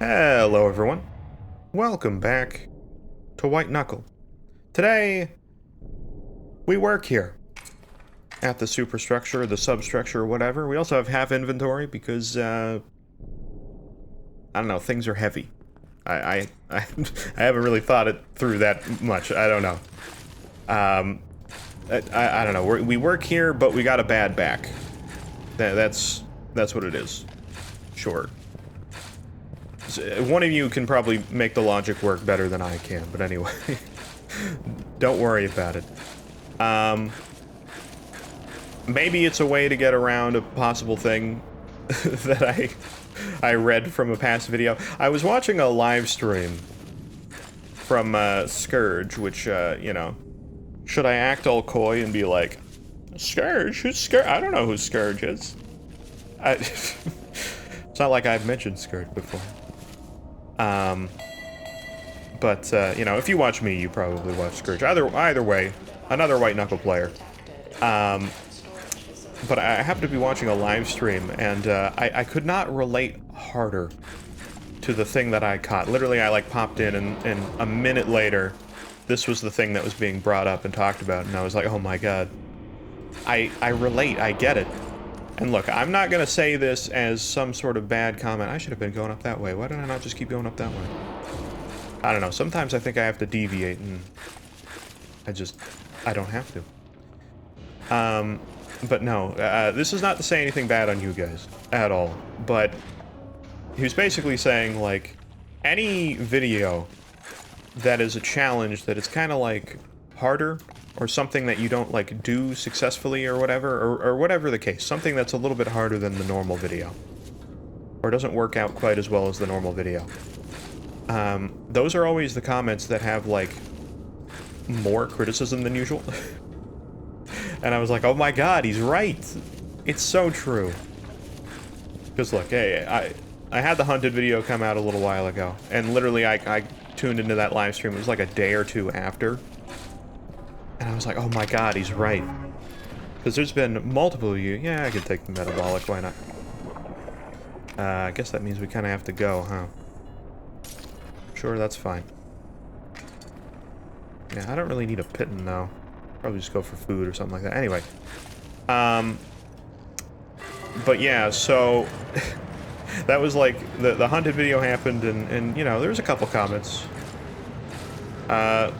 Hello everyone, welcome back to White Knuckle. Today, we work here at the superstructure, the substructure, whatever. We also have half inventory because, I don't know, things are heavy. I haven't really thought it through that much, I don't know. I don't know, we work here, but we got a bad back. That's what it is. Sure. One of you can probably make the logic work better than I can, but anyway. Don't worry about it. Maybe it's a way to get around a possible thing that I read from a past video. I was watching a live stream from Scourge, which, you know, should I act all coy and be like, Scourge? Who's Scourge? I don't know who Scourge is. It's not like I've mentioned Scourge before. You know, if you watch me, you probably watch Scourge. Either way, another White Knuckle player. But I happened to be watching a live stream, and I could not relate harder to the thing that I caught. Literally, I like popped in, and a minute later, this was the thing that was being brought up and talked about, and I was like, oh my god. I relate, I get it. And look, I'm not gonna say this as some sort of bad comment. I should have been going up that way. Why did I not just keep going up that way? I don't know. Sometimes I think I have to deviate, and I don't have to. But no, this is not to say anything bad on you guys at all. But he was basically saying, like, any video that is a challenge that is kind of like harder, or something that you don't, like, do successfully or whatever, or whatever the case. Something that's a little bit harder than the normal video. Or doesn't work out quite as well as the normal video. Those are always the comments that have, like, more criticism than usual. And I was like, oh my god, he's right! It's so true. Because look, hey, I had the hunted video come out a little while ago, and literally I tuned into that live stream. It was like a day or two after. And I was like, oh my god, he's right. Because there's been multiple of you. Yeah, I could take the metabolic, why not? I guess that means we kind of have to go, huh? Sure, that's fine. Yeah, I don't really need a pitten, though. Probably just go for food or something like that. Anyway. But yeah, so... that was like, the hunted video happened, and you know, there was a couple comments.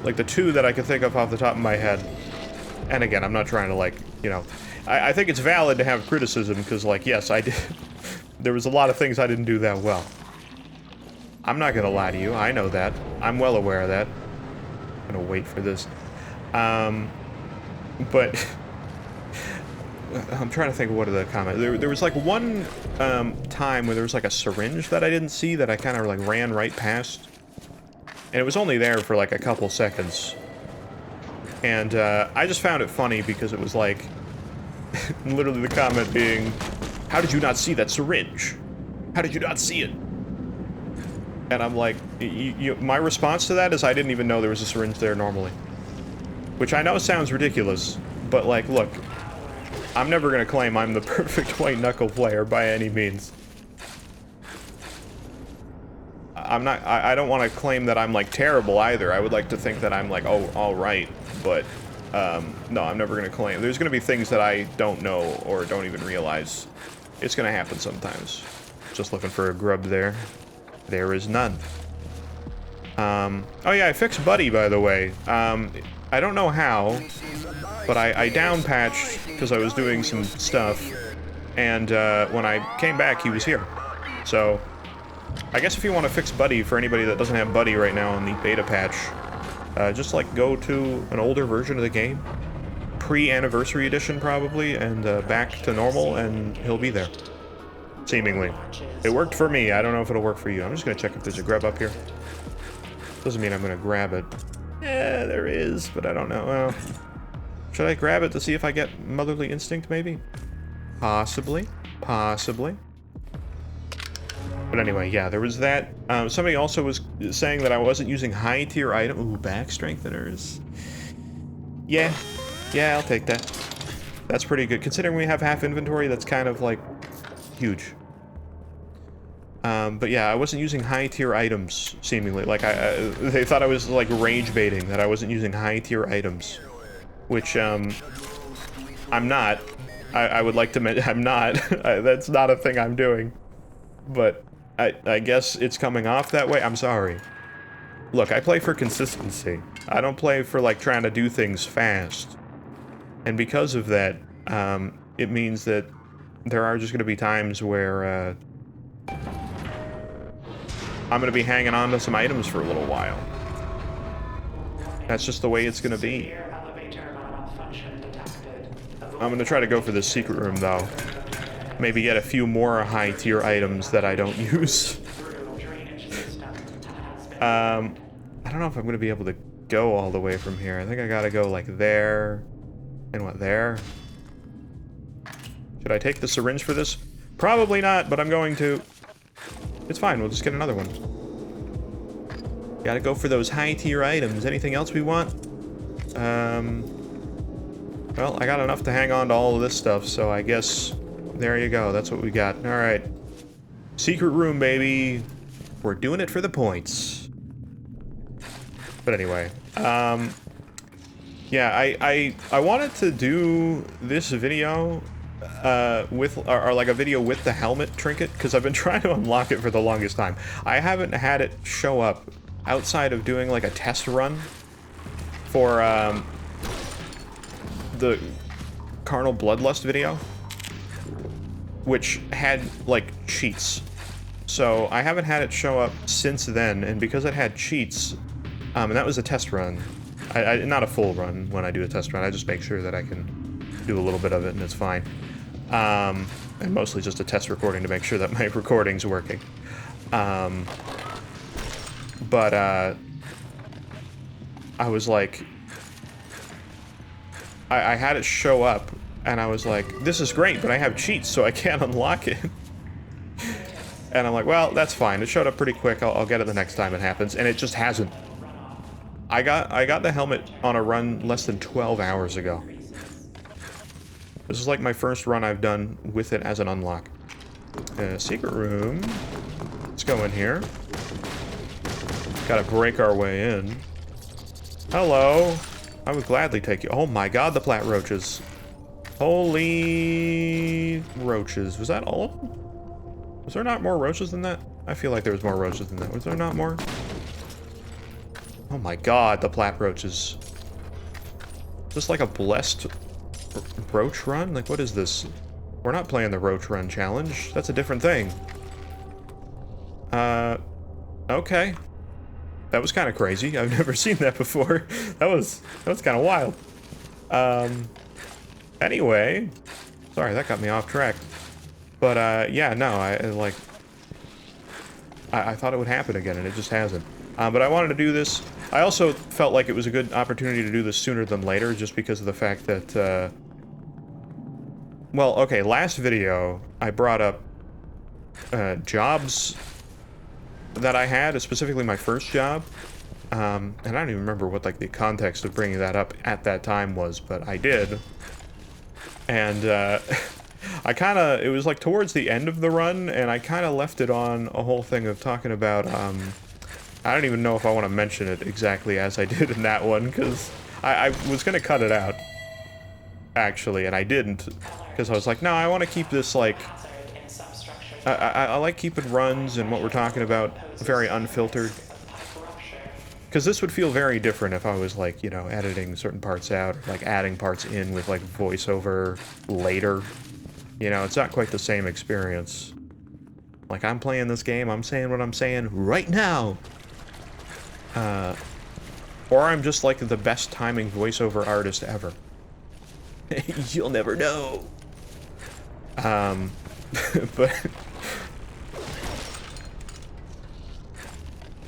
Like the two that I could think of off the top of my head. And again, I'm not trying to, like, you know... I think it's valid to have criticism, because, like, yes, I did... there was a lot of things I didn't do that well. I'm not gonna lie to you, I know that. I'm well aware of that. I'm gonna wait for this. But... I'm trying to think of what are the comments. There was, like, one, time where there was, like, a syringe that I didn't see that I kind of, like, ran right past. And it was only there for, like, a couple seconds. And, I just found it funny because it was, like... literally the comment being... How did you not see that syringe? How did you not see it? And I'm like... my response to that is I didn't even know there was a syringe there normally. Which I know sounds ridiculous, but, like, look... I'm never gonna claim I'm the perfect White Knuckle player by any means. I don't want to claim that I'm, like, terrible either. I would like to think that I'm, like, oh, alright, but, no, I'm never gonna claim. There's gonna be things that I don't know or don't even realize. It's gonna happen sometimes. Just looking for a grub there. There is none. Oh yeah, I fixed Buddy, by the way. I don't know how, but I down-patched because I was doing some stuff, and when I came back, he was here. So, I guess if you want to fix Buddy, for anybody that doesn't have Buddy right now in the beta patch, just, like, go to an older version of the game, pre-anniversary edition probably, and back to normal, and he'll be there. Seemingly. It worked for me, I don't know if it'll work for you. I'm just gonna check if there's a grub up here. Doesn't mean I'm gonna grab it. Yeah, there is, but I don't know. Well, should I grab it to see if I get Motherly Instinct, maybe? Possibly. Possibly. But anyway, yeah, there was that. Somebody also was saying that I wasn't using high-tier item. Ooh, back strengtheners. Yeah. Yeah, I'll take that. That's pretty good. Considering we have half inventory, that's kind of, like, huge. But yeah, I wasn't using high-tier items, seemingly. Like, they thought I was, like, rage-baiting, that I wasn't using high-tier items. Which, I'm not. I would like to mention, I'm not. That's not a thing I'm doing. But, I guess it's coming off that way. I'm sorry. Look, I play for consistency. I don't play for, like, trying to do things fast. And because of that, it means that there are just gonna be times where, I'm gonna be hanging on to some items for a little while. That's just the way it's gonna be. I'm gonna try to go for this secret room, though. Maybe get a few more high-tier items that I don't use. I don't know if I'm gonna be able to go all the way from here. I think I gotta go, like, there. And what, there? Should I take the syringe for this? Probably not, but I'm going to. It's fine, we'll just get another one. Gotta go for those high-tier items. Anything else we want? Well, I got enough to hang on to all of this stuff, so I guess there you go. That's what we got. Alright. Secret room, baby. We're doing it for the points. But anyway, yeah, I wanted to do this video with, or like a video with the helmet trinket, because I've been trying to unlock it for the longest time. I haven't had it show up outside of doing like a test run for the Carnal Bloodlust video, which had like cheats. So I haven't had it show up since then, and because it had cheats, and that was a test run. Not a full run when I do a test run. I just make sure that I can do a little bit of it and it's fine. And mostly just a test recording to make sure that my recording's working. But I was like, I had it show up, and I was like, this is great, but I have cheats, so I can't unlock it. And I'm like, well, that's fine. It showed up pretty quick. I'll get it the next time it happens, and it just hasn't. I got the helmet on a run less than 12 hours ago. This is like my first run I've done with it as an unlock. Secret room. Let's go in here. Gotta break our way in. Hello. I would gladly take you. Oh my god, the plat roaches. Holy roaches. Was that all of them? Was there not more roaches than that? I feel like there was more roaches than that. Was there not more? Oh my god, the plat roaches. Is this like a blessed roach run? Like, what is this? We're not playing the roach run challenge. That's a different thing. Okay. That was kind of crazy. I've never seen that before. That was kind of wild. Anyway. Sorry, that got me off track. But, yeah, no, I thought it would happen again, and it just hasn't. But I wanted to do this. I also felt like it was a good opportunity to do this sooner than later, just because of the fact that, well, okay, last video, I brought up, jobs that I had, specifically my first job. And I don't even remember what, like, the context of bringing that up at that time was, but I did. And, it was, like, towards the end of the run, and I kind of left it on a whole thing of talking about, I don't even know if I want to mention it exactly as I did in that one, because I was going to cut it out, actually, and I didn't, because I was like, no, I want to keep this, like, I like keeping runs and what we're talking about very unfiltered, because this would feel very different if I was, like, you know, editing certain parts out, or, like, adding parts in with, like, voiceover later. You know, it's not quite the same experience. Like, I'm playing this game, I'm saying what I'm saying right now! Or I'm just, like, the best timing voiceover artist ever. You'll never know! But...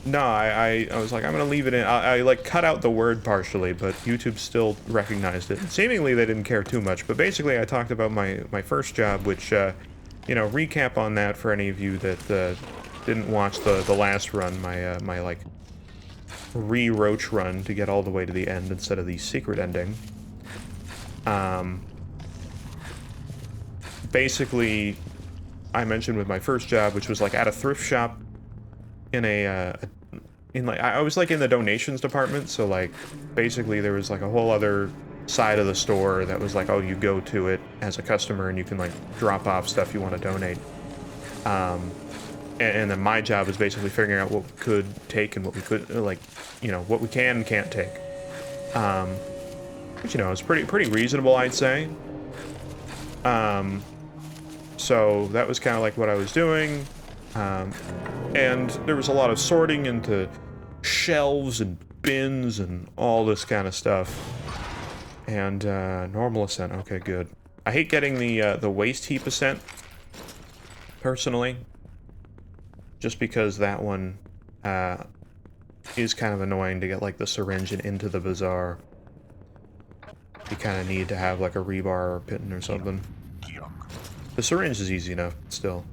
No, I was like, I'm gonna leave it in. I like, cut out the word partially, but YouTube still recognized it. Seemingly, they didn't care too much, but basically, I talked about my first job, which, you know, recap on that for any of you that, didn't watch the last run, my like, re-roach run to get all the way to the end instead of the secret ending. Basically, I mentioned with my first job, which was like at a thrift shop in I was like in the donations department, so like basically there was like a whole other side of the store that was like, oh, you go to it as a customer and you can like drop off stuff you want to donate. And then my job is basically figuring out what we could take and what we could, like, you know, what we can and can't take. Which, you know, is pretty reasonable, I'd say. So that was kind of like what I was doing. And there was a lot of sorting into shelves and bins and all this kind of stuff. And, normal ascent, okay, good. I hate getting the waste heap ascent, personally. Just because that one, is kind of annoying to get, like, the syringe and into the bazaar. You kind of need to have, like, a rebar or a pitten or something. The syringe is easy enough, but still.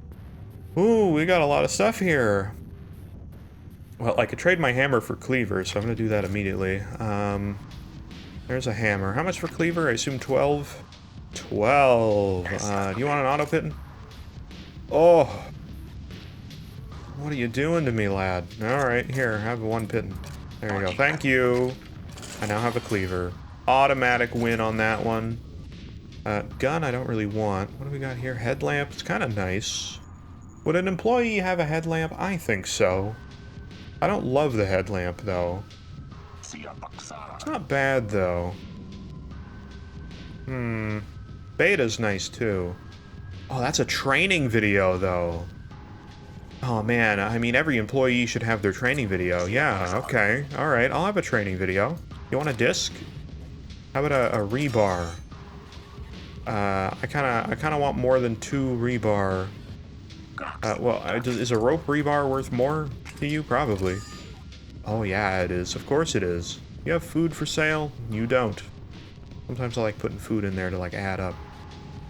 Ooh, we got a lot of stuff here. Well, I could trade my hammer for cleaver, so I'm gonna do that immediately. There's a hammer. How much for cleaver? I assume 12? 12! Do you want an auto pitten? Oh! What are you doing to me, lad? Alright, here, have one pitten. There you go. Thank you! I now have a cleaver. Automatic win on that one. Gun I don't really want. What do we got here? Headlamp. It's kind of nice. Would an employee have a headlamp? I think so. I don't love the headlamp, though. It's not bad, though. Beta's nice, too. Oh, that's a training video, though. Oh, man. I mean, every employee should have their training video. Yeah, okay. Alright, I'll have a training video. You want a disc? How about a rebar? I kinda want more than 2 rebar. Well, is a rope rebar worth more to you? Probably. Oh yeah, it is. Of course it is. You have food for sale? You don't. Sometimes I like putting food in there to, like, add up.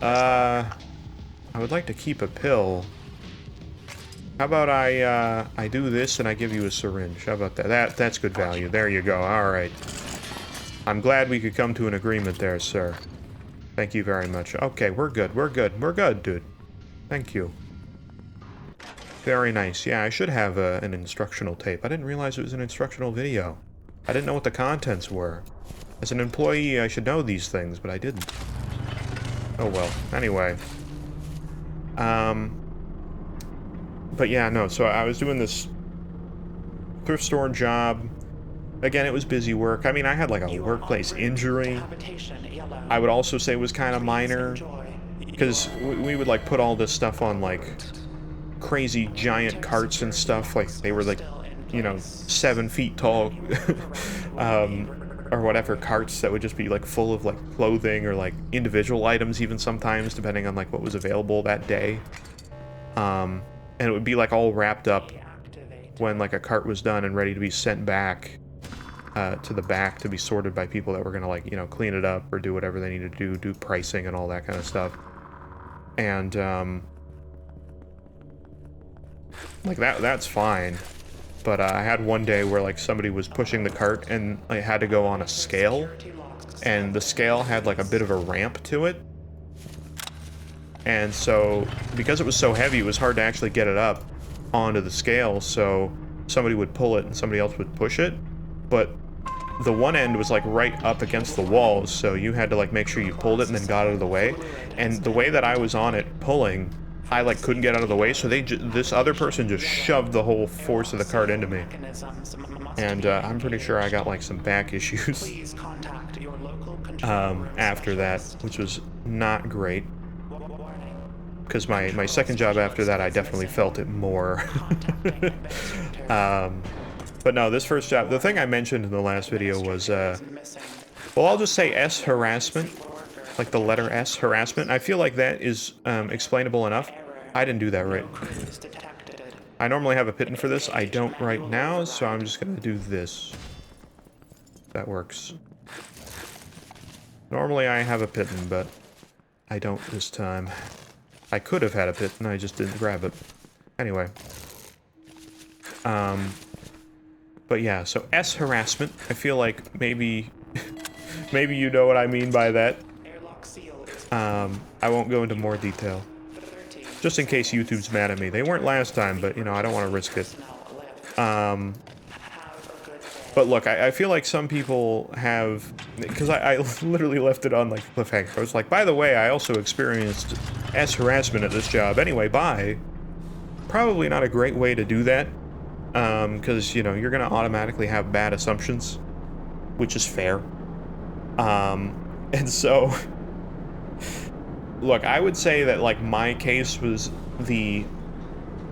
I would like to keep a pill. How about I do this and I give you a syringe? How about that? That's good value. There you go. Alright. I'm glad we could come to an agreement there, sir. Thank you very much. Okay, we're good. We're good. We're good, dude. Thank you. Very nice. Yeah, I should have an instructional tape. I didn't realize it was an instructional video. I didn't know what the contents were. As an employee, I should know these things, but I didn't. Oh well. Anyway. But yeah, no, so I was doing this thrift store job. Again, it was busy work. I mean, I had like a workplace injury. I would also say it was kind of minor, because we would like put all this stuff on like crazy giant carts and stuff. Like they were like, you know, 7 feet tall, or whatever, carts that would just be like full of like clothing or like individual items even sometimes, depending on like what was available that day. And it would be like all wrapped up when like a cart was done and ready to be sent back. To the back to be sorted by people that were gonna, like, you know, clean it up or do whatever they needed to do pricing and all that kind of stuff. And, like, that's fine. But, I had one day where, like, somebody was pushing the cart and I had to go on a scale. And the scale had, like, a bit of a ramp to it. And so, because it was so heavy, it was hard to actually get it up onto the scale, so somebody would pull it and somebody else would push it. But the one end was like right up against the walls, so you had to like make sure you pulled it and then got out of the way. And the way that I was on it pulling, I like couldn't get out of the way, so this other person just shoved the whole force of the cart into me. And I'm pretty sure I got like some back issues after that, which was not great. Because my second job after that, I definitely felt it more. But no, this first job, the thing I mentioned in the last video was, well, I'll just say S harassment, like the letter S, harassment. I feel like that is explainable enough. I didn't do that right. I normally have a pitten for this. I don't right now, so I'm just going to do this. That works. Normally I have a pitten, but I don't this time. I could have had a pitten, I just didn't grab it. Anyway. But yeah, so S harassment, I feel like maybe maybe you know what I mean by that. I won't go into more detail. Just in case YouTube's mad at me. They weren't last time, but, you know, I don't want to risk it. But look, I feel like some people have... Because I literally left it on, like, cliffhanger. I was like, by the way, I also experienced harassment at this job. Anyway, bye. Probably not a great way to do that. Because, you know, you're going to automatically have bad assumptions. Which is fair. And so... Look, I would say that, like, my case was the...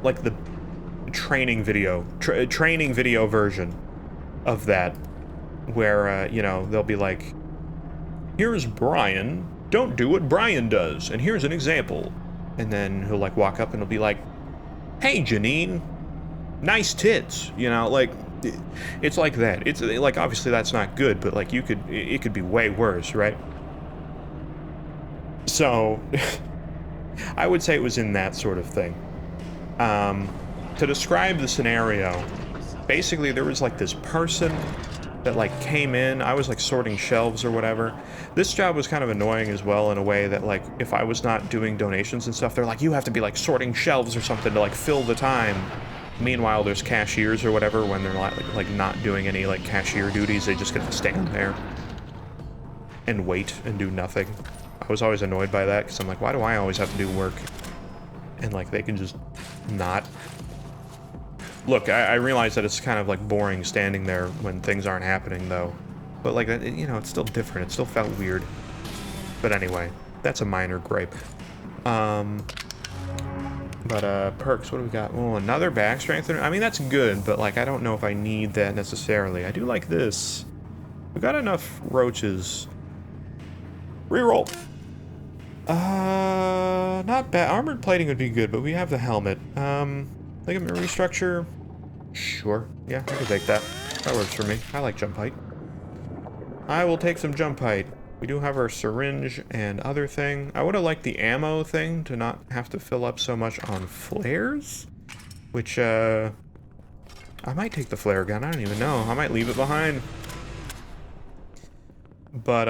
Like, the training video... training video version of that, where, you know, they'll be like, here's Brian, don't do what Brian does, and here's an example. And then he'll, like, walk up and he'll be like, hey, Janine, nice tits, you know, like, it's like that. It's, like, obviously that's not good, but, like, it could be way worse, right? So, I would say it was in that sort of thing. To describe the scenario, basically, there was, like, this person that, like, came in. I was, like, sorting shelves or whatever. This job was kind of annoying as well in a way that, like, if I was not doing donations and stuff, they're like, you have to be, like, sorting shelves or something to, like, fill the time. Meanwhile, there's cashiers or whatever, when they're, like not doing any, like, cashier duties, they just get to stand there and wait and do nothing. I was always annoyed by that, because I'm like, why do I always have to do work? And, like, they can just not... Look, I realize that it's kind of, like, boring standing there when things aren't happening, though. But, like, you know, it's still different. It still felt weird. But anyway, that's a minor gripe. But, perks, what do we got? Oh, another back strengthener? I mean, that's good, but, like, I don't know if I need that necessarily. I do like this. We got enough roaches. Reroll! Not bad. Armored plating would be good, but we have the helmet. Ligament restructure? Sure. Yeah, I can take that. That works for me. I like jump height. I will take some jump height. We do have our syringe and other thing. I would have liked the ammo thing to not have to fill up so much on flares. Which, I might take the flare gun. I don't even know. I might leave it behind. But,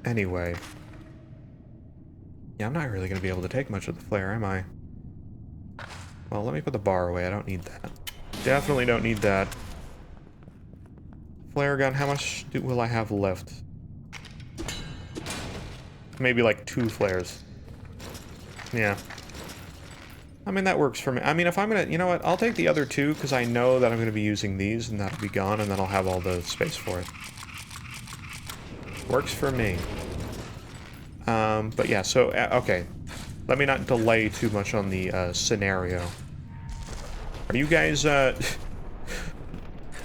anyway. Yeah, I'm not really going to be able to take much of the flare, am I? Well, let me put the bar away. I don't need that. Definitely don't need that. Flare gun, how much will I have left? Maybe like 2 flares. Yeah. I mean, that works for me. I mean, if I'm gonna... You know what? I'll take the other 2, because I know that I'm gonna be using these, and that'll be gone, and then I'll have all the space for it. Works for me. But yeah, so, okay. Let me not delay too much on the, scenario. Are you guys, are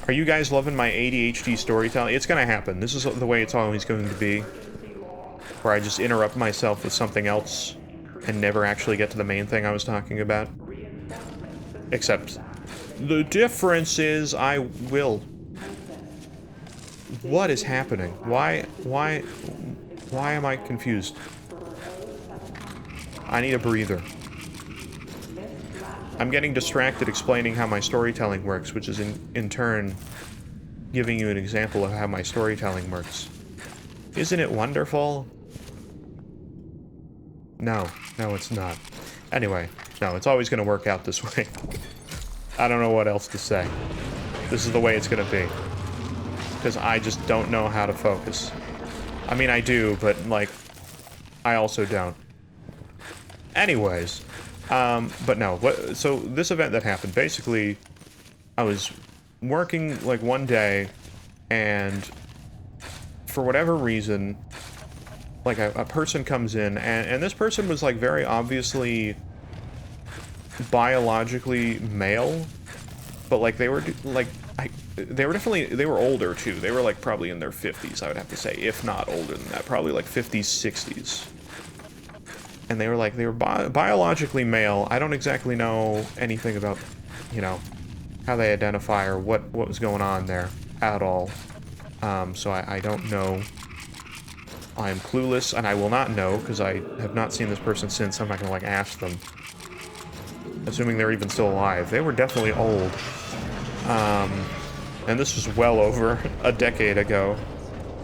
you guys loving my ADHD storytelling? It's gonna happen. This is the way it's always going to be. Where I just interrupt myself with something else and never actually get to the main thing I was talking about. Except, the difference is I will. What is happening? Why am I confused? I need a breather. I'm getting distracted explaining how my storytelling works, which is in turn giving you an example of how my storytelling works. Isn't it wonderful? No, it's not. Anyway, no, it's always going to work out this way. I don't know what else to say. This is the way it's going to be. Because I just don't know how to focus. I mean, I do, but, like, I also don't. Anyways, but no, so this event that happened, basically, I was working, like, one day, and for whatever reason, like, a person comes in, and this person was, like, very obviously biologically male, but, like, they were, like, they were older, too. They were, like, probably in their 50s, I would have to say, if not older than that, probably, like, 50s, 60s. And they were like, they were biologically male. I don't exactly know anything about, you know, how they identify or what was going on there at all. So I don't know. I'm clueless, and I will not know, because I have not seen this person since. I'm not gonna, like, ask them. Assuming they're even still alive. They were definitely old. And this was well over a decade ago,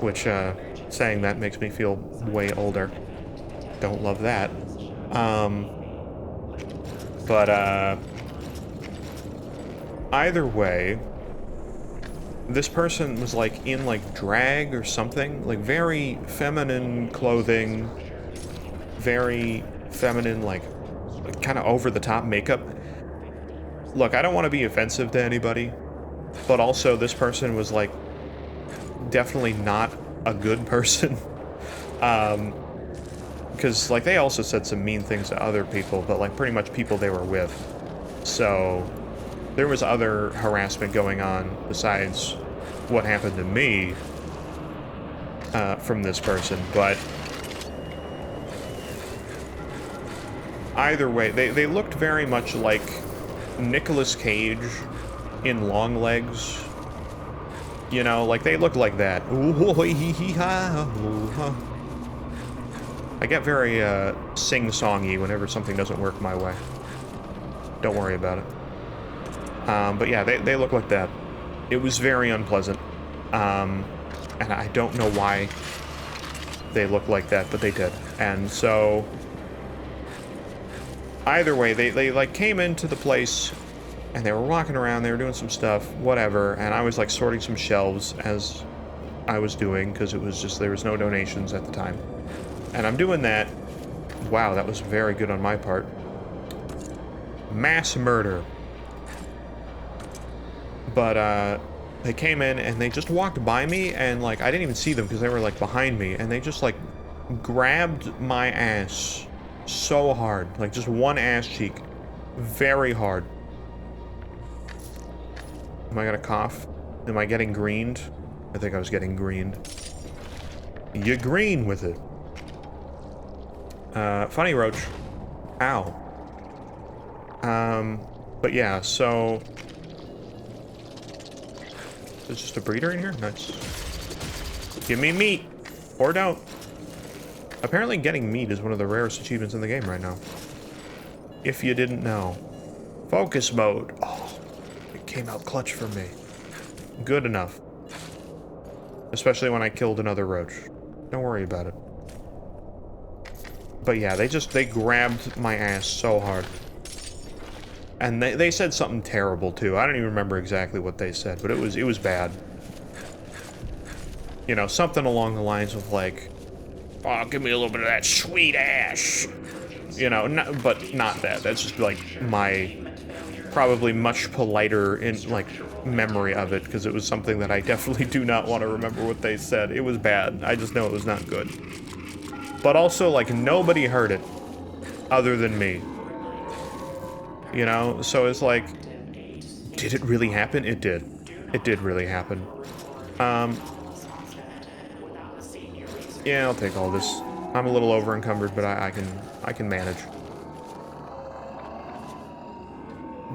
which, saying that makes me feel way older. Don't love that. But, either way, this person was, like, in, like, drag or something. Like, very feminine clothing. Very feminine, like kind of over-the-top makeup. Look, I don't want to be offensive to anybody, but also this person was, like, definitely not a good person. Because, like, they also said some mean things to other people, but, like, pretty much people they were with. So, there was other harassment going on besides what happened to me from this person, but either way, they looked very much like Nicolas Cage in Long Legs. You know, like, they looked like that. I get very, sing-songy whenever something doesn't work my way. Don't worry about it. But yeah, they look like that. It was very unpleasant. And I don't know why they look like that, but they did. And so, either way, they like, came into the place, and they were walking around, they were doing some stuff, whatever, and I was, like, sorting some shelves as I was doing, because it was just, there was no donations at the time. And I'm doing that. Wow, that was very good on my part. Mass murder. But, they came in, and they just walked by me, and, like, I didn't even see them, because they were, like, behind me, and they just, like, grabbed my ass so hard. Like, just one ass cheek. Very hard. Am I gonna cough? Am I getting greened? I think I was getting greened. You green with it. Funny roach. Ow. But yeah, so... There's just a breeder in here? Nice. Give me meat! Or don't. Apparently getting meat is one of the rarest achievements in the game right now. If you didn't know. Focus mode. Oh, it came out clutch for me. Good enough. Especially when I killed another roach. Don't worry about it. But yeah, they grabbed my ass so hard. And they said something terrible too. I don't even remember exactly what they said, but it was bad. You know, something along the lines of like, "Oh, give me a little bit of that sweet ass." You know, but not that. That's just like my probably much politer in like memory of it, because it was something that I definitely do not want to remember what they said. It was bad. I just know it was not good. But also, like, nobody heard it other than me. You know? So it's like, did it really happen? It did. It did really happen. Yeah, I'll take all this. I'm a little over encumbered, but I can manage.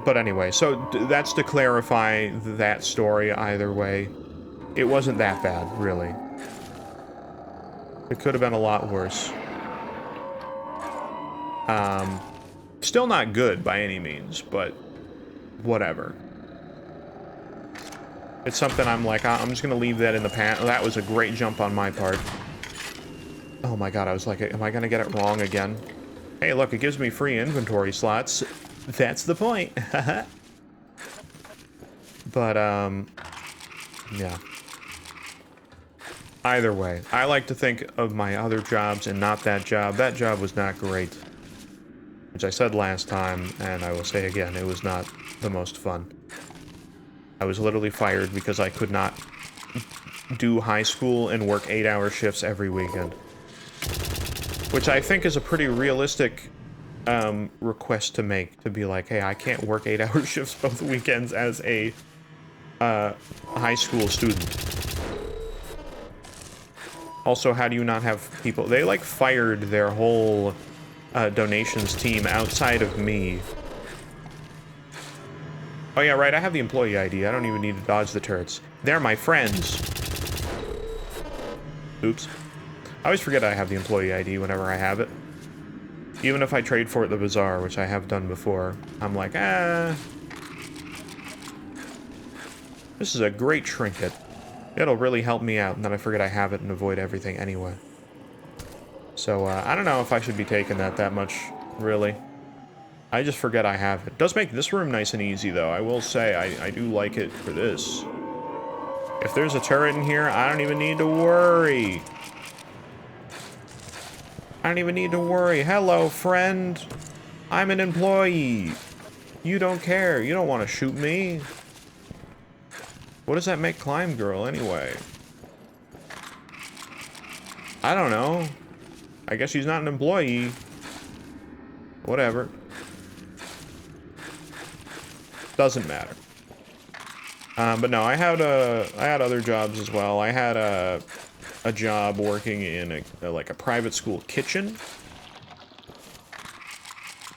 But anyway, so that's to clarify that story either way. It wasn't that bad, really. It could have been a lot worse. Still not good by any means, but whatever. It's something I'm like, I'm just gonna leave that in the past. That was a great jump on my part. Oh my god, I was like, am I gonna get it wrong again? Hey, look, it gives me free inventory slots. That's the point. But, yeah. Either way, I like to think of my other jobs and not that job. That job was not great. Which I said last time, and I will say again, it was not the most fun. I was literally fired because I could not do high school and work 8-hour shifts every weekend. Which I think is a pretty realistic request to make, to be like, hey, I can't work 8-hour shifts both weekends as a high school student. Also, how do you not have people? They, like, fired their whole donations team outside of me. Oh yeah, right, I have the employee ID. I don't even need to dodge the turrets. They're my friends. Oops. I always forget I have the employee ID whenever I have it. Even if I trade for it at the bazaar, which I have done before, I'm like, ah. This is a great trinket. It'll really help me out, and then I forget I have it and avoid everything anyway. So, I don't know if I should be taking that much, really. I just forget I have it. Does make this room nice and easy, though. I will say, I do like it for this. If there's a turret in here, I don't even need to worry. I don't even need to worry. Hello, friend. I'm an employee. You don't care. You don't want to shoot me. What does that make Climb Girl, anyway? I don't know. I guess she's not an employee. Whatever. Doesn't matter. But no, I had other jobs as well. I had a job working in like a private school kitchen.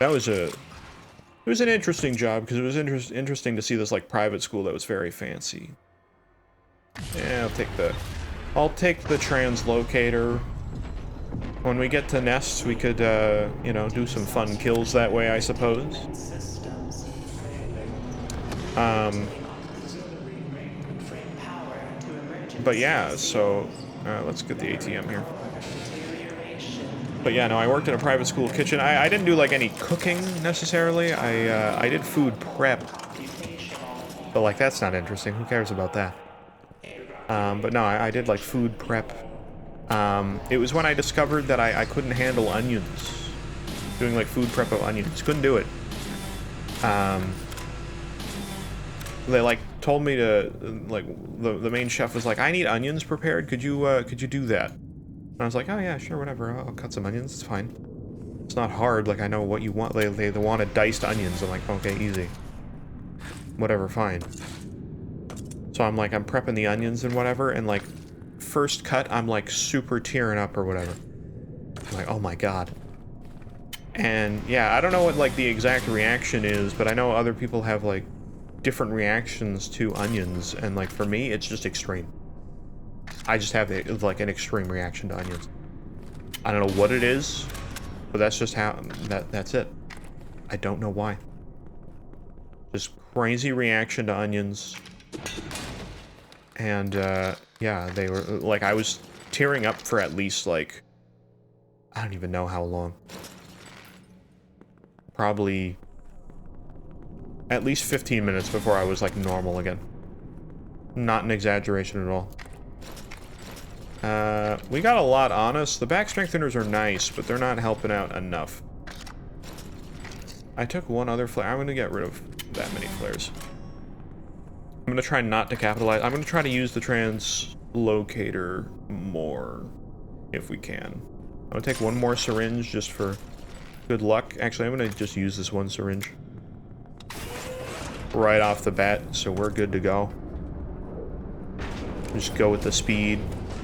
That was it was an interesting job because it was interesting to see this like private school that was very fancy. Yeah, I'll take the translocator. When we get to Nest, we could, you know, do some fun kills that way, I suppose. But yeah, so, let's get the ATM here. But yeah, no, I worked in a private school kitchen. I didn't do, like, any cooking, necessarily. I did food prep. But, like, that's not interesting. Who cares about that? But no, I did, like, food prep. It was when I discovered that I couldn't handle onions. Doing, like, food prep of onions. Couldn't do it. They, like, told me to, like, the main chef was like, I need onions prepared. Could you do that? And I was like, oh yeah, sure, whatever. I'll cut some onions. It's fine. It's not hard. Like, I know what you want. They wanted diced onions. I'm like, okay, easy. Whatever, fine. So I'm like, I'm prepping the onions and whatever, and like, first cut, I'm like super tearing up or whatever. I'm like, oh my god. And yeah, I don't know what like the exact reaction is, but I know other people have like different reactions to onions, and like for me, it's just extreme. I just have like an extreme reaction to onions. I don't know what it is, but that's just how, that's it. I don't know why. Just crazy reaction to onions. And, yeah, they were, like, I was tearing up for at least, like, I don't even know how long. Probably at least 15 minutes before I was, like, normal again. Not an exaggeration at all. We got a lot on us. The back strengtheners are nice, but they're not helping out enough. I took one other flare. I'm gonna get rid of that many flares. I'm gonna try not to capitalize. I'm gonna try to use the translocator more, if we can. I'm gonna take one more syringe just for good luck. Actually, I'm gonna just use this one syringe. Right off the bat, so we're good to go. Just go with the speed.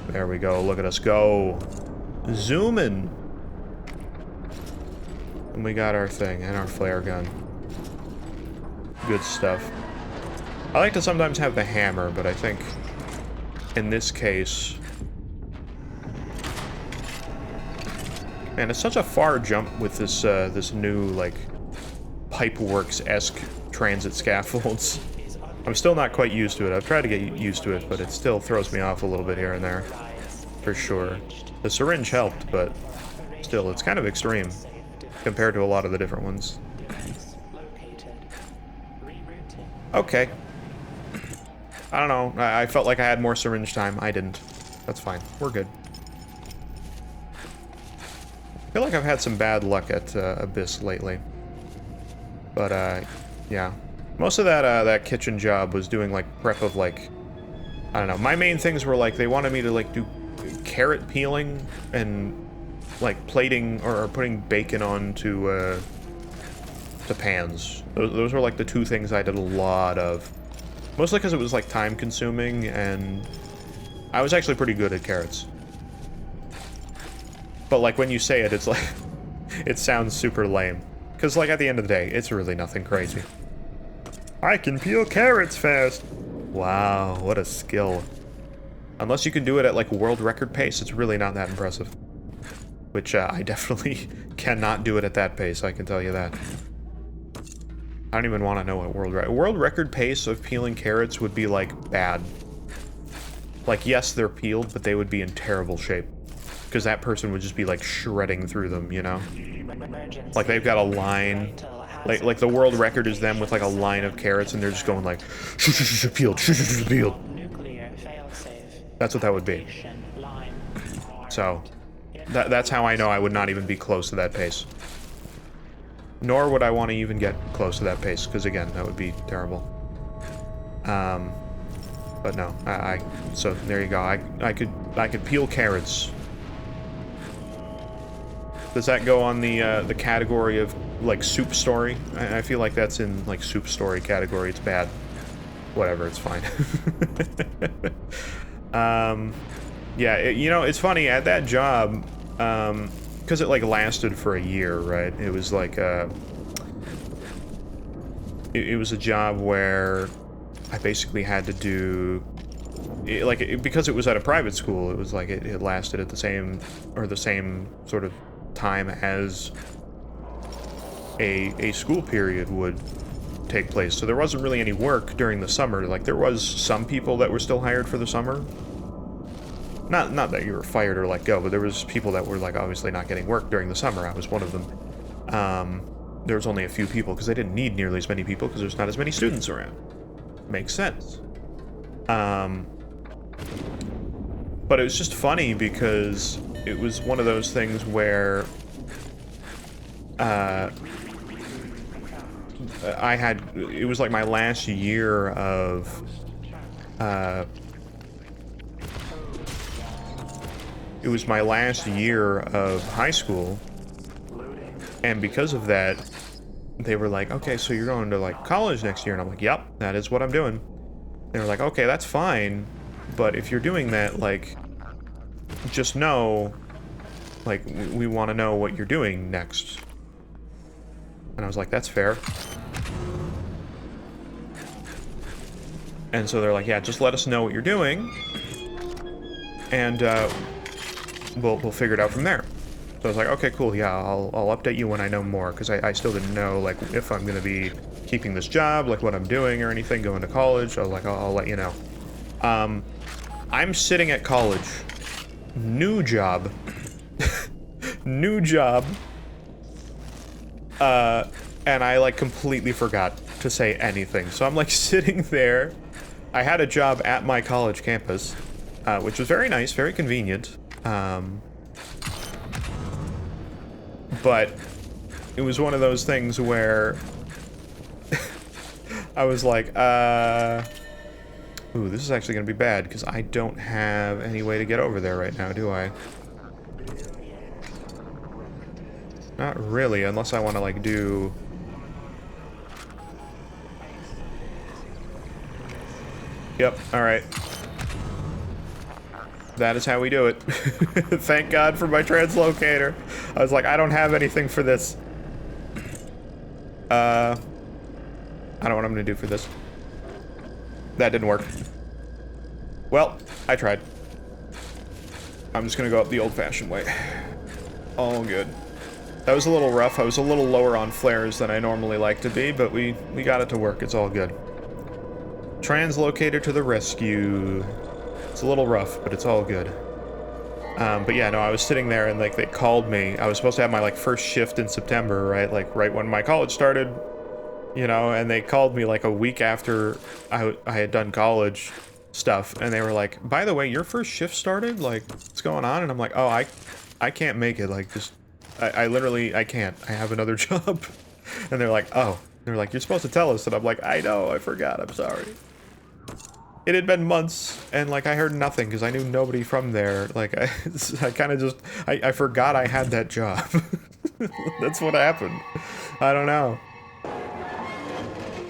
There we go, look at us go. Zooming! And we got our thing, and our flare gun. Good stuff. I like to sometimes have the hammer, but I think in this case... Man, it's such a far jump with this this new, like, Pipeworks-esque transit scaffolds. I'm still not quite used to it. I've tried to get used to it, but it still throws me off a little bit here and there. For sure. The syringe helped, but still, it's kind of extreme compared to a lot of the different ones. Okay. I don't know. I felt like I had more syringe time. I didn't. That's fine. We're good. I feel like I've had some bad luck at Abyss lately. But, yeah. Most of that kitchen job was doing, like, prep of, like... I don't know. My main things were, like, they wanted me to, like, do carrot peeling and, like, plating or putting bacon onto, the pans. Those were, like, the two things I did a lot of. Mostly because it was, like, time-consuming, and I was actually pretty good at carrots. But, like, when you say it, it's like... it sounds super lame. Because, like, at the end of the day, it's really nothing crazy. I can peel carrots fast! Wow, what a skill. Unless you can do it at, like, world record pace, it's really not that impressive. Which, I definitely cannot do it at that pace, I can tell you that. I don't even want to know what world record pace of peeling carrots would be, like, bad. Like, yes, they're peeled, but they would be in terrible shape. Because that person would just be, like, shredding through them, you know? Like, they've got a line Like the world record is them with like a line of carrots and they're just going like peeled, peeled. That's what that would be. So that's how I know I would not even be close to that pace. Nor would I want to even get close to that pace, because again, that would be terrible. But no, so there you go. I could peel carrots. Does that go on the category of like soup story? I feel like that's in like soup story category. It's bad. Whatever, it's fine. Yeah, you know, it's funny at that job, because it like lasted for a year, right? It was like it was a job where I basically had to do because it was at a private school. It was like it lasted at the same sort of time as a school period would take place. So there wasn't really any work during the summer. Like there was some people that were still hired for the summer. Not that you were fired or let go, but there was people that were like obviously not getting work during the summer. I was one of them. There was only a few people because they didn't need nearly as many people because there's not as many students around. Makes sense. But it was just funny because it was one of those things where it was like my last year of it was my last year of high school, and because of that, they were like, okay, so you're going to like college next year, and I'm like, yep, that is what I'm doing. They were like, okay, that's fine, but if you're doing that, like, just know, like, we want to know what you're doing next. And I was like, that's fair. And so they're like, yeah, just let us know what you're doing, and we'll figure it out from there. So I was like, okay, cool, yeah, I'll update you when I know more, because I still didn't know, like, if I'm going to be keeping this job, like, what I'm doing or anything, going to college. I was like, I'll let you know. I'm sitting at college. New job. New job. And I, like, completely forgot to say anything. So I'm, like, sitting there. I had a job at my college campus, which was very nice, very convenient. But it was one of those things where I was like, ooh, this is actually gonna be bad, because I don't have any way to get over there right now, do I? Not really, unless I want to, like, do... Yep, alright. That is how we do it. Thank God for my translocator. I was like, I don't have anything for this. I don't know what I'm gonna do for this. That didn't work. Well, I tried. I'm just gonna go up the old-fashioned way. All good. That was a little rough. I was a little lower on flares than I normally like to be, but we got it to work. It's all good. Translocator to the rescue. It's a little rough, but it's all good. But yeah, no, I was sitting there and, like, they called me. I was supposed to have my, like, first shift in September, right? Like, right when my college started, you know, and they called me, like, a week after I had done college stuff, and they were like, by the way, your first shift started? Like, what's going on? And I'm like, oh, I can't make it. Like, just, I literally, I can't. I have another job. And they're like, oh. They're like, you're supposed to tell us. And I'm like, I know, I forgot, I'm sorry. It had been months, and, like, I heard nothing, because I knew nobody from there. Like, I kind of just, I forgot I had that job. That's what happened. I don't know.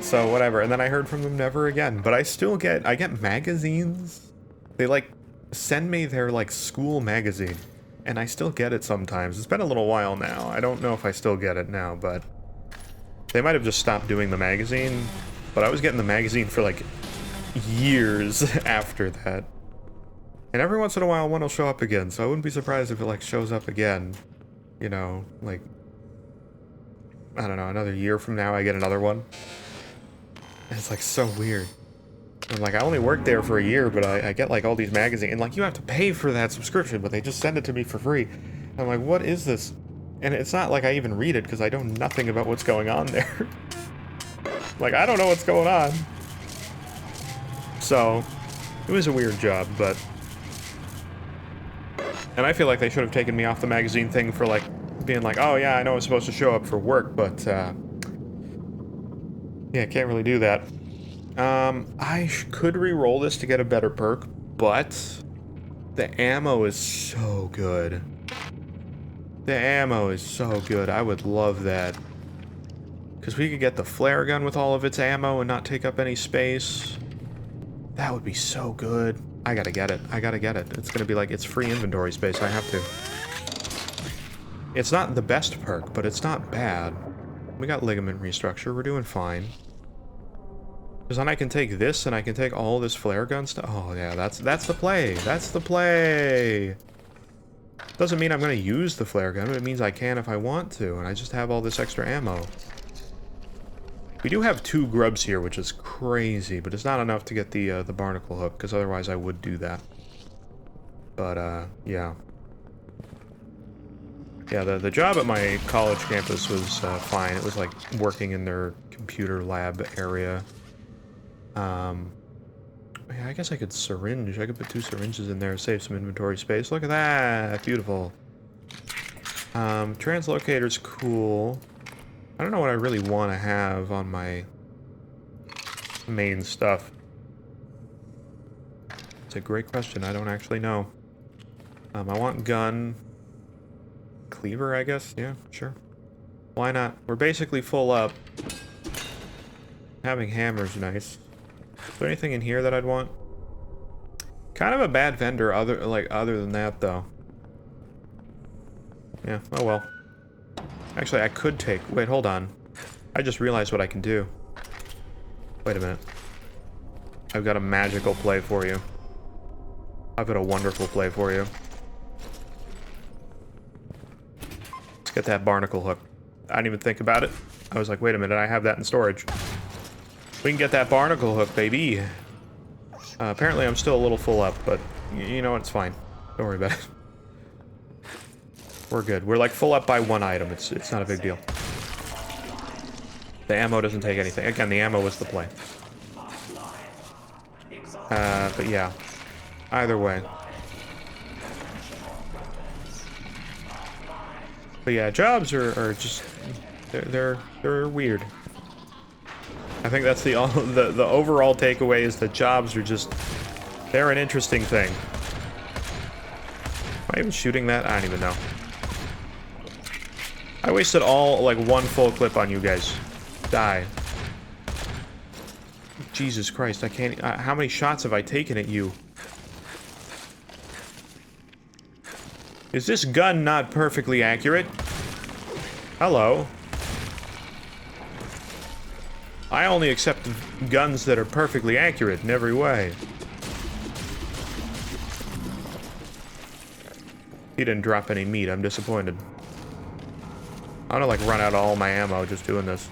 So, whatever. And then I heard from them never again. But I still get, I get magazines. They, like, send me their, like, school magazine. And I still get it sometimes. It's been a little while now. I don't know if I still get it now, but... They might have just stopped doing the magazine. But I was getting the magazine for, like... years after that. And every once in a while one will show up again, so I wouldn't be surprised if it, like, shows up again. You know, like, I don't know, another year from now I get another one. And it's, like, so weird. I'm like, I only worked there for a year, but I get, like, all these magazines, and, like, you have to pay for that subscription, but they just send it to me for free. I'm like, what is this? And it's not like I even read it, because I know nothing about what's going on there. Like, I don't know what's going on. So, it was a weird job, but... And I feel like they should have taken me off the magazine thing for, like, being like, oh yeah, I know I'm supposed to show up for work, but, yeah, can't really do that. I could re-roll this to get a better perk, but... The ammo is so good. The ammo is so good. I would love that. Because we could get the flare gun with all of its ammo and not take up any space. That would be so good. I gotta get it. I gotta get it. It's gonna be like, it's free inventory space. I have to. It's not the best perk, but it's not bad. We got ligament restructure. We're doing fine. Because then I can take this and I can take all this flare gun stuff. Oh yeah, that's the play. That's the play. Doesn't mean I'm going to use the flare gun, but it means I can if I want to, and I just have all this extra ammo. We do have 2 grubs here, which is crazy, but it's not enough to get the barnacle hook, because otherwise I would do that. But, yeah. Yeah, the job at my college campus was fine. It was like working in their computer lab area. Yeah, I guess I could syringe. I could put 2 syringes in there, save some inventory space. Look at that! Beautiful. Translocator's cool. I don't know what I really want to have on my main stuff. It's a great question. I don't actually know. I want gun. Cleaver, I guess? Yeah, sure. Why not? We're basically full up. Having hammer's nice. Is there anything in here that I'd want? Kind of a bad vendor other than that, though. Yeah, oh well. Actually, I could take... Wait, hold on. I just realized what I can do. Wait a minute. I've got a magical play for you. I've got a wonderful play for you. Let's get that barnacle hook. I didn't even think about it. I was like, wait a minute, I have that in storage. We can get that barnacle hook, baby. Apparently I'm still a little full up, but you know what, it's fine. Don't worry about it. We're good. We're like full up by 1 item. It's not a big deal. The ammo doesn't take anything. Again, the ammo was the play. But yeah. Either way. But yeah, jobs are just... They're weird. I think that's the overall takeaway is that jobs are just... They're an interesting thing. Am I even shooting that? I don't even know. I wasted like 1 full clip on you guys. Die. Jesus Christ, I can't... how many shots have I taken at you? Is this gun not perfectly accurate? Hello. I only accept guns that are perfectly accurate in every way. He didn't drop any meat. I'm disappointed. I'm gonna, like, run out of all my ammo just doing this.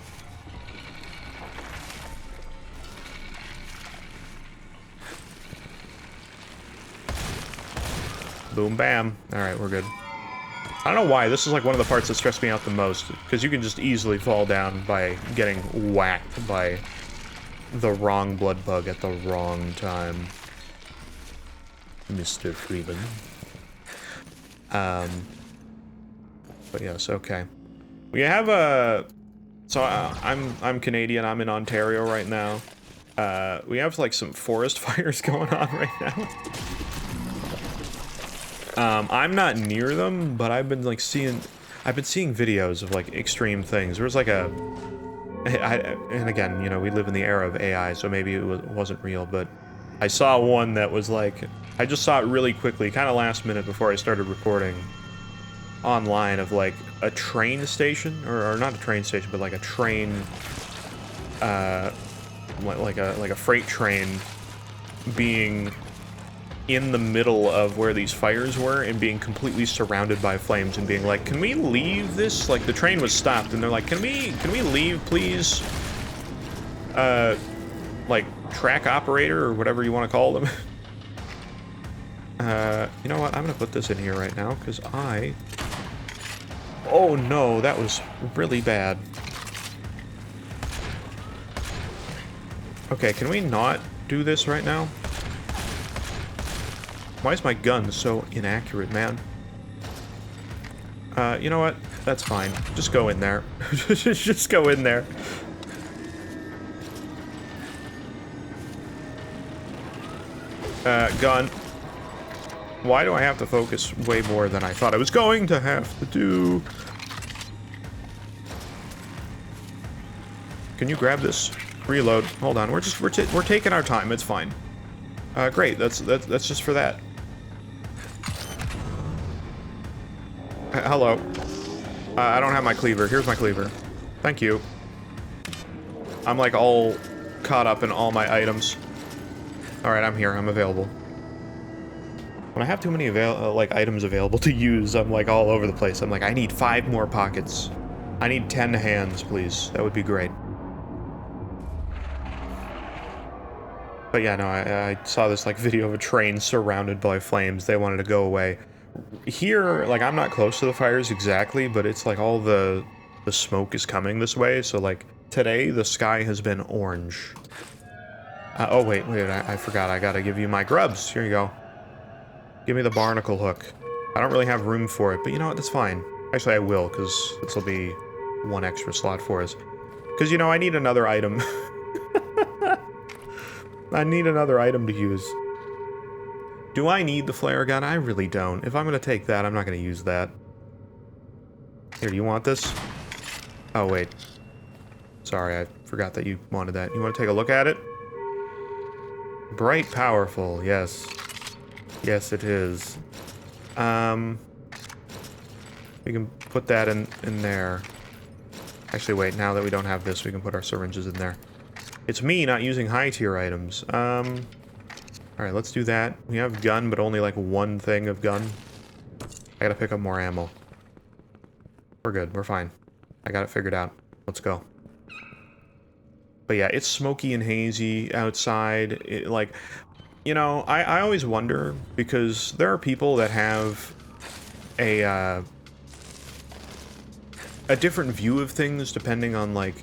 Boom, bam. Alright, we're good. I don't know why. This is, like, one of the parts that stressed me out the most. Because you can just easily fall down by getting whacked by the wrong blood bug at the wrong time. Mr. Freeman. But yes, okay. We have a... So, I'm Canadian. I'm in Ontario right now. We have, like, some forest fires going on right now. I'm not near them, but I've been, like, seeing videos of, like, extreme things. There was, like, and again, you know, we live in the era of AI, so maybe it wasn't real, but I saw one that was, like, I just saw it really quickly, kind of last minute before I started recording online, of, like, a train station, or not a train station, but, like, a train, like a freight train being in the middle of where these fires were and being completely surrounded by flames and being like, can we leave this? Like, the train was stopped and they're like, can we leave, please? Like, track operator or whatever you want to call them. You know what? I'm gonna put this in here right now because I Oh no, that was really bad. Okay, can we not do this right now? Why is my gun so inaccurate, man? You know what? That's fine. Just go in there. Just go in there. Gun. Why do I have to focus way more than I thought I was going to have to do? Can you grab this? Reload. Hold on. We're taking our time. It's fine. Great. That's just for that. Hello. I don't have my cleaver. Here's my cleaver. Thank you. I'm like all caught up in all my items. Alright, I'm here. I'm available. When I have too many like items available to use, I'm like all over the place. I'm like, I need 5 more pockets. I need 10 hands, please. That would be great. But yeah, no, I saw this like video of a train surrounded by flames. They wanted to go away. Here, like, I'm not close to the fires exactly, but it's like all the smoke is coming this way. So like today, the sky has been orange. Oh wait, I forgot. I gotta give you my grubs. Here you go. Give me the barnacle hook. I don't really have room for it, but you know what? That's fine. Actually, I will, because this will be 1 extra slot for us. Because, you know, I need another item. I need another item to use. Do I need the flare gun? I really don't. If I'm going to take that, I'm not going to use that. Here, do you want this? Oh, wait. Sorry, I forgot that you wanted that. You want to take a look at it? Bright, powerful, yes. Yes, it is. We can put that in there. Actually, wait, now that we don't have this, we can put our syringes in there. It's me not using high-tier items. Alright, let's do that. We have gun, but only like 1 thing of gun. I gotta pick up more ammo. We're good, we're fine. I got it figured out. Let's go. But yeah, it's smoky and hazy outside. Like, you know, I always wonder, because there are people that have a different view of things depending on, like,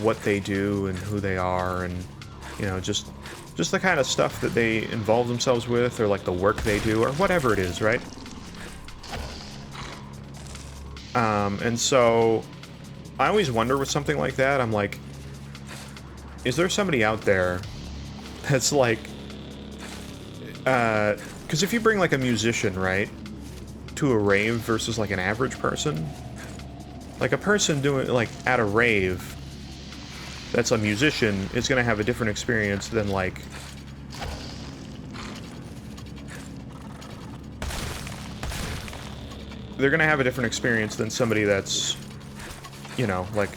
what they do and who they are, and, you know, just the kind of stuff that they involve themselves with, or, like, the work they do, or whatever it is, right? And so, I always wonder with something like that, I'm like, is there somebody out there that's, like, because if you bring, like, a musician, right, to a rave versus, like, an average person, like, a person doing, like, at a rave that's a musician is gonna have a different experience than, like, they're gonna have a different experience than somebody that's, you know, like,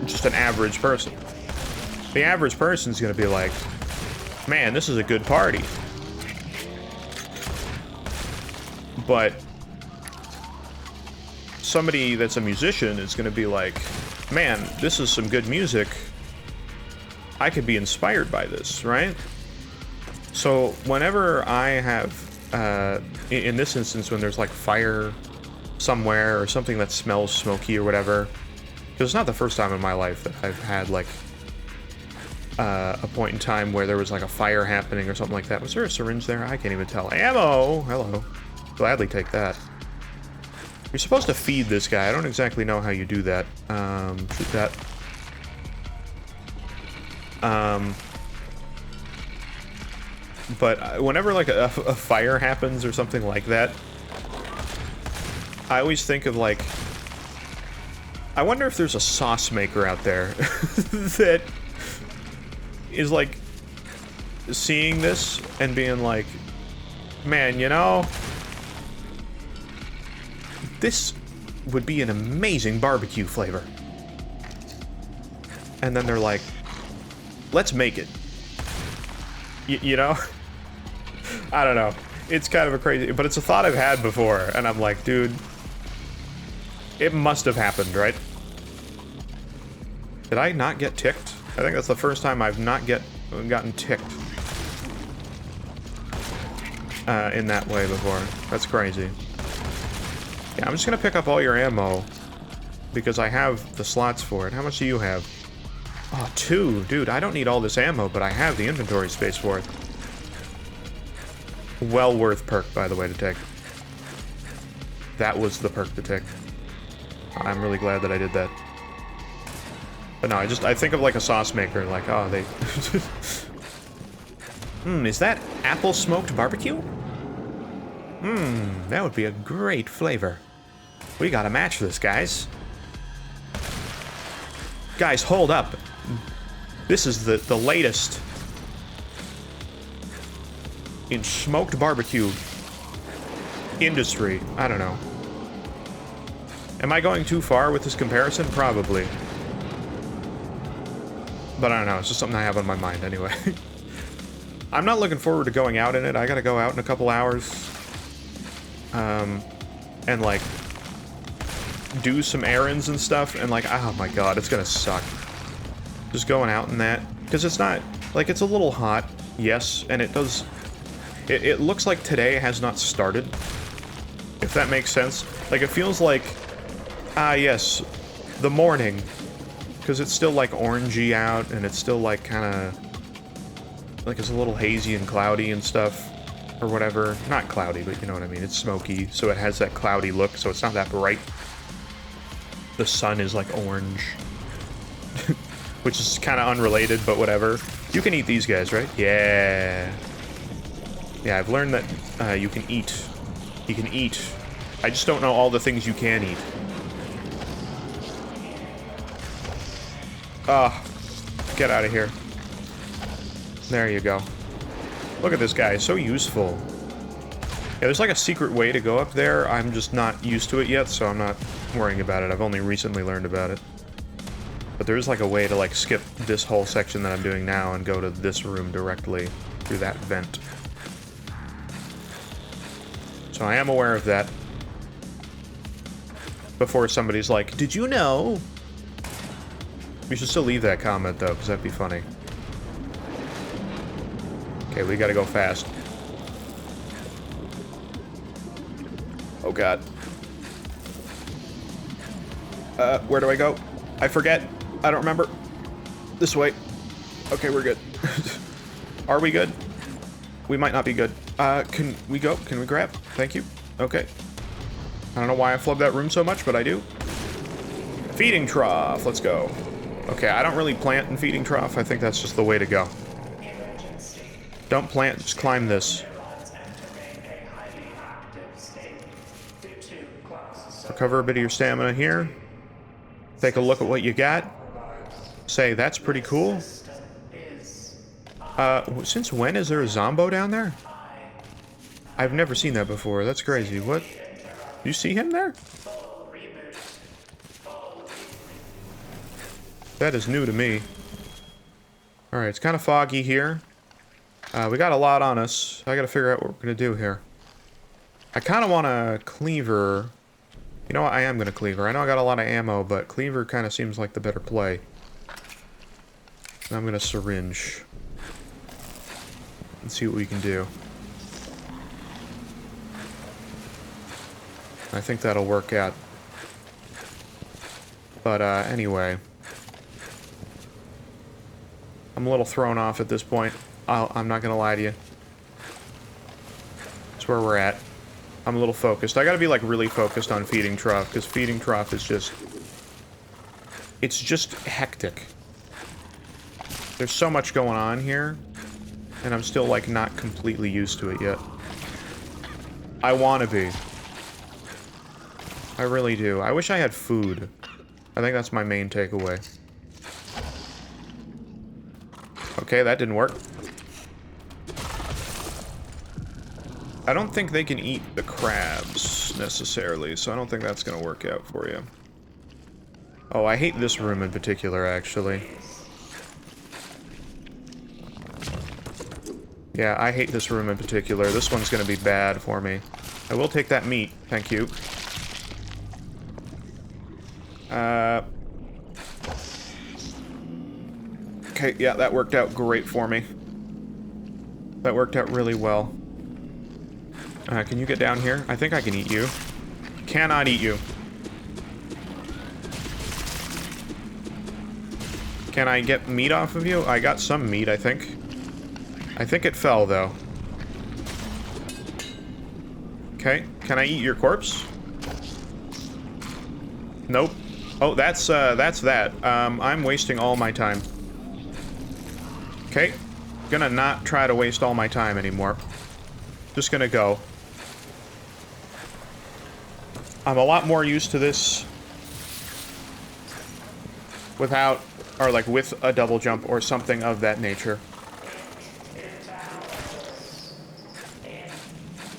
just an average person. The average person's gonna be like, man, this is a good party. But somebody that's a musician is gonna be like, man, this is some good music. I could be inspired by this, right? So whenever I have, in this instance, when there's like fire somewhere or something that smells smoky or whatever, because it's not the first time in my life that I've had like a point in time where there was like a fire happening or something like that. Was there a syringe there? I can't even tell. Ammo! Hello. Gladly take that. You're supposed to feed this guy. I don't exactly know how you do that. Shoot that. But whenever like a fire happens or something like that, I always think of like, I wonder if there's a sauce maker out there that is like seeing this and being like, man, you know, this would be an amazing barbecue flavor. And then they're like, let's make it. You know? I don't know. It's kind of a crazy, but it's a thought I've had before, and I'm like, dude, it must have happened, right? Did I not get ticked? I think that's the first time I've not gotten ticked in that way before. That's crazy. Yeah, I'm just gonna pick up all your ammo. Because I have the slots for it. How much do you have? Oh, 2. Dude, I don't need all this ammo, but I have the inventory space for it. Well worth perk, by the way, to take. That was the perk to take. I'm really glad that I did that. But no, I think of like a sauce maker, like, oh, they... is that apple smoked barbecue? That would be a great flavor. We gotta match this, guys. Guys, hold up. This is the latest in smoked barbecue industry. I don't know. Am I going too far with this comparison? Probably. But I don't know, it's just something I have on my mind anyway. I'm not looking forward to going out in it. I gotta go out in a couple hours. And like... do some errands and stuff, and like, oh my god, it's gonna suck. Just going out in that. Because it's not... like, it's a little hot, yes, and it does... It looks like today has not started. If that makes sense. Like, it feels like... ah, yes, the morning. Because it's still, like, orangey out, and it's still, like, kind of... like, it's a little hazy and cloudy and stuff. Or whatever. Not cloudy, but you know what I mean. It's smoky, so it has that cloudy look, so it's not that bright. The sun is, like, orange. Which is kind of unrelated, but whatever. You can eat these guys, right? Yeah. Yeah, I've learned that you can eat. You can eat. I just don't know all the things you can eat. Ah, get out of here. There you go. Look at this guy, so useful. Yeah, there's like a secret way to go up there. I'm just not used to it yet, so I'm not worrying about it. I've only recently learned about it. But there's like a way to like skip this whole section that I'm doing now and go to this room directly through that vent. So I am aware of that. Before somebody's like, did you know? We should still leave that comment though, because that'd be funny. Okay, we gotta go fast. Oh god. Where do I go? I forget. I don't remember. This way. Okay, we're good. Are we good? We might not be good. Can we go? Can we grab? Thank you. Okay. I don't know why I flubbed that room so much, but I do. Feeding trough. Let's go. Okay, I don't really plant in feeding trough. I think that's just the way to go. Don't plant, just climb this. Recover a bit of your stamina here. Take a look at what you got. Say, that's pretty cool. Since when is there a Zombo down there? I've never seen that before. That's crazy. What? You see him there? That is new to me. Alright, it's kind of foggy here. We got a lot on us. I gotta figure out what we're gonna do here. I kind of want a cleaver. You know what? I am gonna cleaver. I know I got a lot of ammo, but cleaver kind of seems like the better play. And I'm gonna syringe. Let's see what we can do. I think that'll work out. But, anyway. I'm a little thrown off at this point. I'm not gonna lie to you. That's where we're at. I'm a little focused. I gotta be, like, really focused on feeding trough, because feeding trough is just... it's just hectic. There's so much going on here, and I'm still, like, not completely used to it yet. I wanna be. I really do. I wish I had food. I think that's my main takeaway. Okay, that didn't work. I don't think they can eat the crabs, necessarily, so I don't think that's gonna work out for you. Oh, I hate this room in particular, actually. Yeah, I hate this room in particular. This one's gonna be bad for me. I will take that meat, thank you. Okay, yeah, that worked out great for me. That worked out really well. Can you get down here? I think I can eat you. Cannot eat you. Can I get meat off of you? I got some meat, I think. I think it fell, though. Okay, can I eat your corpse? Nope. Oh, that's that. I'm wasting all my time. Okay. Gonna not try to waste all my time anymore. Just gonna go. I'm a lot more used to this without, or like with a double jump or something of that nature.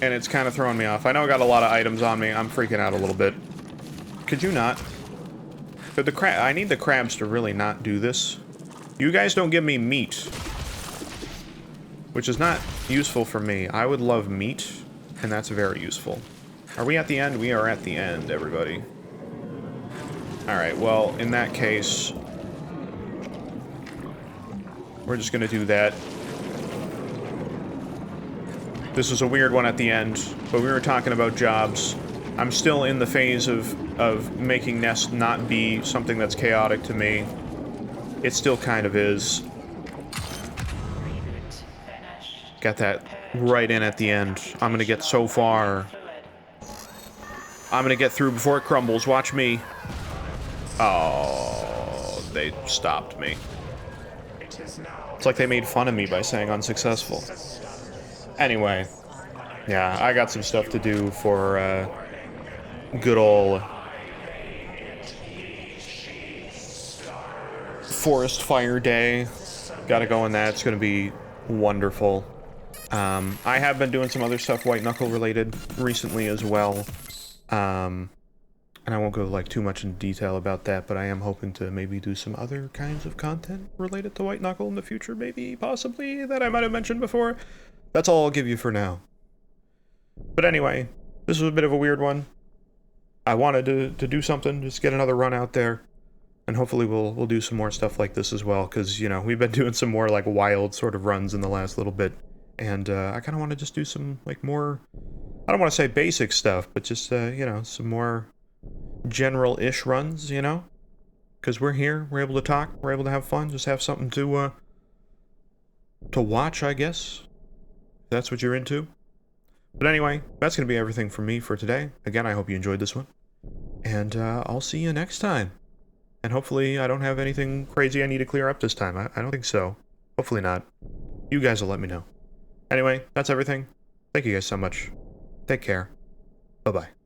And it's kind of throwing me off. I know I got a lot of items on me. I'm freaking out a little bit. Could you not? But the crab, I need the crabs to really not do this. You guys don't give me meat. Which is not useful for me. I would love meat, and that's very useful. Are we at the end? We are at the end, everybody. Alright, well, in that case, we're just gonna do that. This was a weird one at the end, but we were talking about jobs. I'm still in the phase of making nests not be something that's chaotic to me. It still kind of is. Got that right in at the end. I'm gonna get so far. I'm gonna get through before it crumbles. Watch me. Oh, they stopped me. It's like they made fun of me by saying unsuccessful. Anyway, yeah, I got some stuff to do for good ol' forest fire day. Gotta go on that. It's gonna be wonderful. I have been doing some other stuff White Knuckle related recently as well. And I won't go like too much in detail about that, but I am hoping to maybe do some other kinds of content related to White Knuckle in the future, maybe, possibly, that I might have mentioned before. That's all I'll give you for now. But anyway, this was a bit of a weird one. I wanted to do something, just get another run out there. And hopefully we'll do some more stuff like this as well, because, you know, we've been doing some more, like, wild sort of runs in the last little bit. And, I kind of want to just do some, like, more... I don't want to say basic stuff, but just, you know, some more general-ish runs, you know? Because we're here, we're able to talk, we're able to have fun, just have something to watch, I guess. If that's what you're into. But anyway, that's going to be everything from me for today. Again, I hope you enjoyed this one. And, I'll see you next time. And hopefully I don't have anything crazy I need to clear up this time. I don't think so. Hopefully not. You guys will let me know. Anyway, that's everything. Thank you guys so much. Take care. Bye-bye.